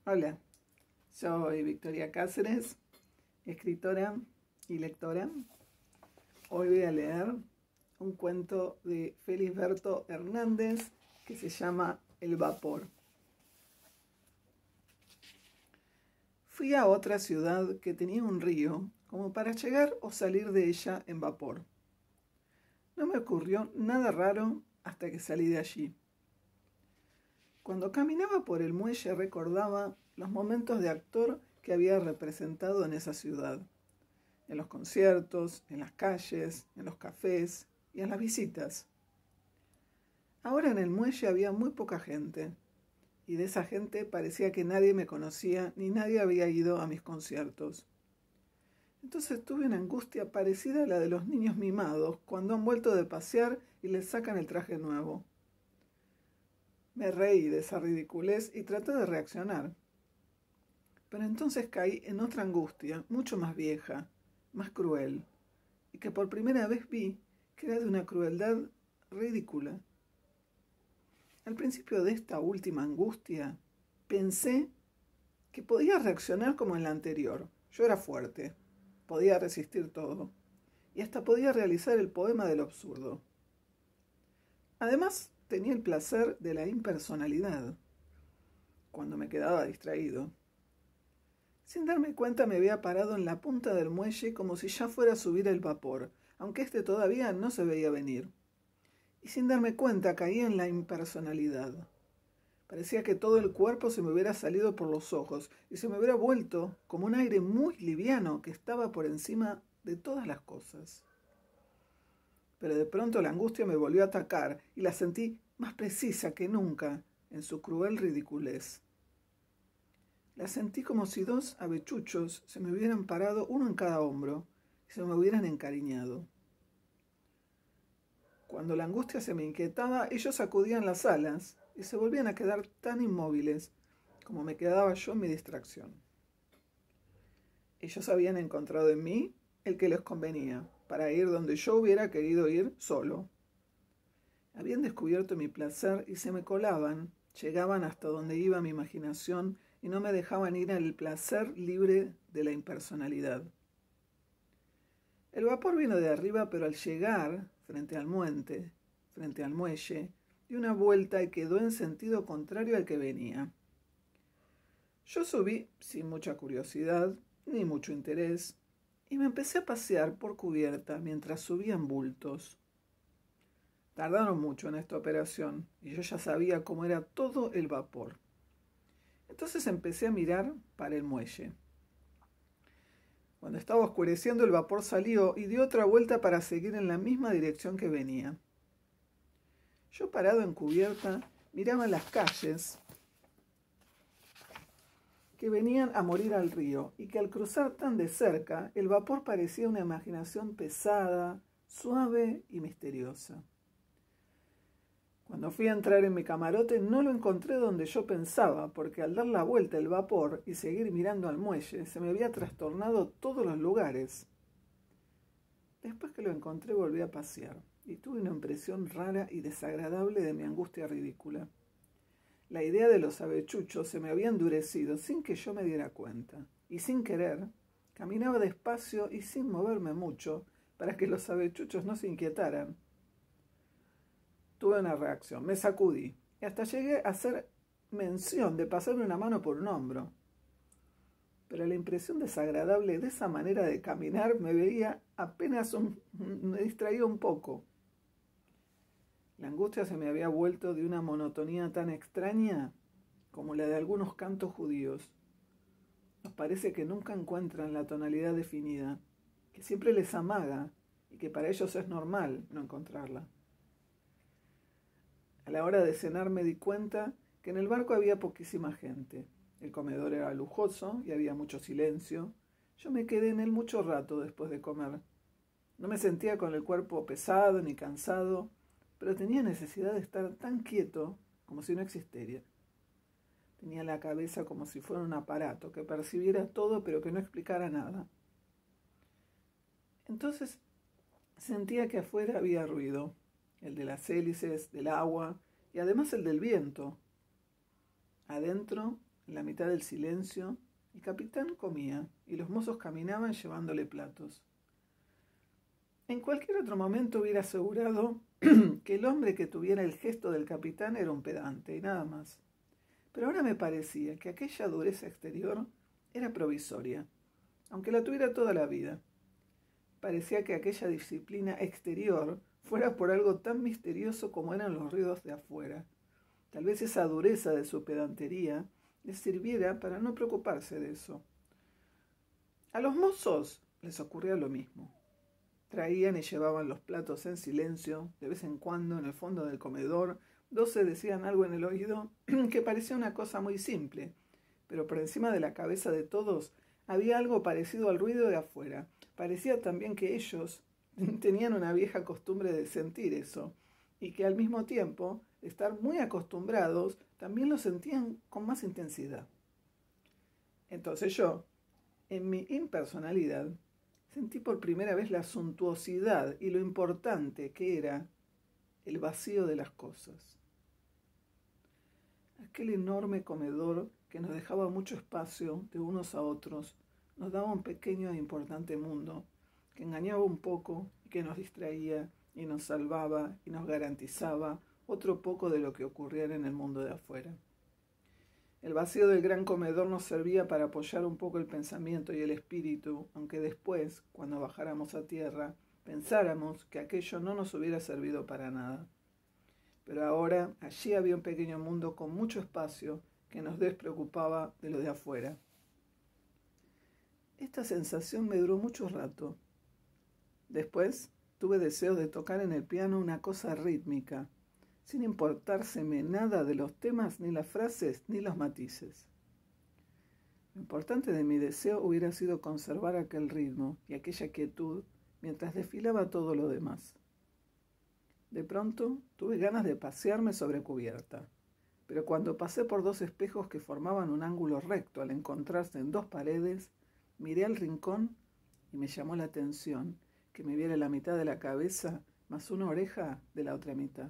Hola, soy Victoria Cáceres, escritora y lectora. Hoy voy a leer un cuento de Felisberto Hernández que se llama El vapor. Fui a otra ciudad que tenía un río como para llegar o salir de ella en vapor. No me ocurrió nada raro hasta que salí de allí. Cuando caminaba por el muelle recordaba los momentos de actor que había representado en esa ciudad, en los conciertos, en las calles, en los cafés y en las visitas. Ahora en el muelle había muy poca gente, y de esa gente parecía que nadie me conocía ni nadie había ido a mis conciertos. Entonces tuve una angustia parecida a la de los niños mimados cuando han vuelto de pasear y les sacan el traje nuevo. Me reí de esa ridiculez y traté de reaccionar. Pero entonces caí en otra angustia, mucho más vieja, más cruel, y que por primera vez vi que era de una crueldad ridícula. Al principio de esta última angustia, pensé que podía reaccionar como en la anterior. Yo era fuerte, podía resistir todo, y hasta podía realizar el poema del absurdo. Además, tenía el placer de la impersonalidad, cuando me quedaba distraído. Sin darme cuenta me había parado en la punta del muelle como si ya fuera a subir el vapor, aunque este todavía no se veía venir. Y sin darme cuenta caí en la impersonalidad. Parecía que todo el cuerpo se me hubiera salido por los ojos y se me hubiera vuelto como un aire muy liviano que estaba por encima de todas las cosas. Pero de pronto la angustia me volvió a atacar y la sentí más precisa que nunca en su cruel ridiculez. La sentí como si dos avechuchos se me hubieran parado uno en cada hombro y se me hubieran encariñado. Cuando la angustia se me inquietaba, ellos sacudían las alas y se volvían a quedar tan inmóviles como me quedaba yo en mi distracción. Ellos habían encontrado en mí el que les convenía, para ir donde yo hubiera querido ir solo. Habían descubierto mi placer y se me colaban, llegaban hasta donde iba mi imaginación y no me dejaban ir al placer libre de la impersonalidad. El vapor vino de arriba, pero al llegar frente al muelle, dio una vuelta y quedó en sentido contrario al que venía. Yo subí sin mucha curiosidad ni mucho interés y me empecé a pasear por cubierta mientras subían bultos. Tardaron mucho en esta operación y yo ya sabía cómo era todo el vapor. Entonces empecé a mirar para el muelle. Cuando estaba oscureciendo el vapor salió y dio otra vuelta para seguir en la misma dirección que venía. Yo parado en cubierta miraba las calles que venían a morir al río y que al cruzar tan de cerca el vapor parecía una imaginación pesada, suave y misteriosa. Cuando fui a entrar en mi camarote no lo encontré donde yo pensaba, porque al dar la vuelta el vapor y seguir mirando al muelle se me había trastornado todos los lugares. Después que lo encontré volví a pasear y tuve una impresión rara y desagradable de mi angustia ridícula. La idea de los avechuchos se me había endurecido sin que yo me diera cuenta, y sin querer, caminaba despacio y sin moverme mucho para que los avechuchos no se inquietaran. Tuve una reacción, me sacudí y hasta llegué a hacer mención de pasarme una mano por un hombro. Pero la impresión desagradable de esa manera de caminar me distraía un poco. La angustia se me había vuelto de una monotonía tan extraña como la de algunos cantos judíos. Nos parece que nunca encuentran la tonalidad definida, que siempre les amaga y que para ellos es normal no encontrarla. A la hora de cenar me di cuenta que en el barco había poquísima gente. El comedor era lujoso y había mucho silencio. Yo me quedé en él mucho rato después de comer. No me sentía con el cuerpo pesado ni cansado, pero tenía necesidad de estar tan quieto como si no existiera. Tenía la cabeza como si fuera un aparato que percibiera todo pero que no explicara nada. Entonces sentía que afuera había ruido, el de las hélices, del agua y además el del viento. Adentro en la mitad del silencio, el capitán comía y los mozos caminaban llevándole platos. En cualquier otro momento hubiera asegurado que el hombre que tuviera el gesto del capitán era un pedante y nada más. Pero ahora me parecía que aquella dureza exterior era provisoria, aunque la tuviera toda la vida. Parecía que aquella disciplina exterior fuera por algo tan misterioso como eran los ruidos de afuera. Tal vez esa dureza de su pedantería les sirviera para no preocuparse de eso. A los mozos les ocurría lo mismo. Traían y llevaban los platos en silencio, de vez en cuando en el fondo del comedor, dos se decían algo en el oído que parecía una cosa muy simple, pero por encima de la cabeza de todos había algo parecido al ruido de afuera. Parecía también que ellos tenían una vieja costumbre de sentir eso, y que al mismo tiempo, estar muy acostumbrados, también lo sentían con más intensidad. Entonces yo, en mi impersonalidad, sentí por primera vez la suntuosidad y lo importante que era el vacío de las cosas. Aquel enorme comedor que nos dejaba mucho espacio de unos a otros, nos daba un pequeño e importante mundo que engañaba un poco y que nos distraía y nos salvaba y nos garantizaba otro poco de lo que ocurriera en el mundo de afuera. El vacío del gran comedor nos servía para apoyar un poco el pensamiento y el espíritu, aunque después, cuando bajáramos a tierra, pensáramos que aquello no nos hubiera servido para nada. Pero ahora allí había un pequeño mundo con mucho espacio que nos despreocupaba de lo de afuera. Esta sensación me duró mucho rato. Después tuve deseos de tocar en el piano una cosa rítmica, sin importárseme nada de los temas, ni las frases, ni los matices. Lo importante de mi deseo hubiera sido conservar aquel ritmo y aquella quietud mientras desfilaba todo lo demás. De pronto tuve ganas de pasearme sobre cubierta, pero cuando pasé por dos espejos que formaban un ángulo recto al encontrarse en dos paredes, miré al rincón y me llamó la atención que me viera la mitad de la cabeza más una oreja de la otra mitad.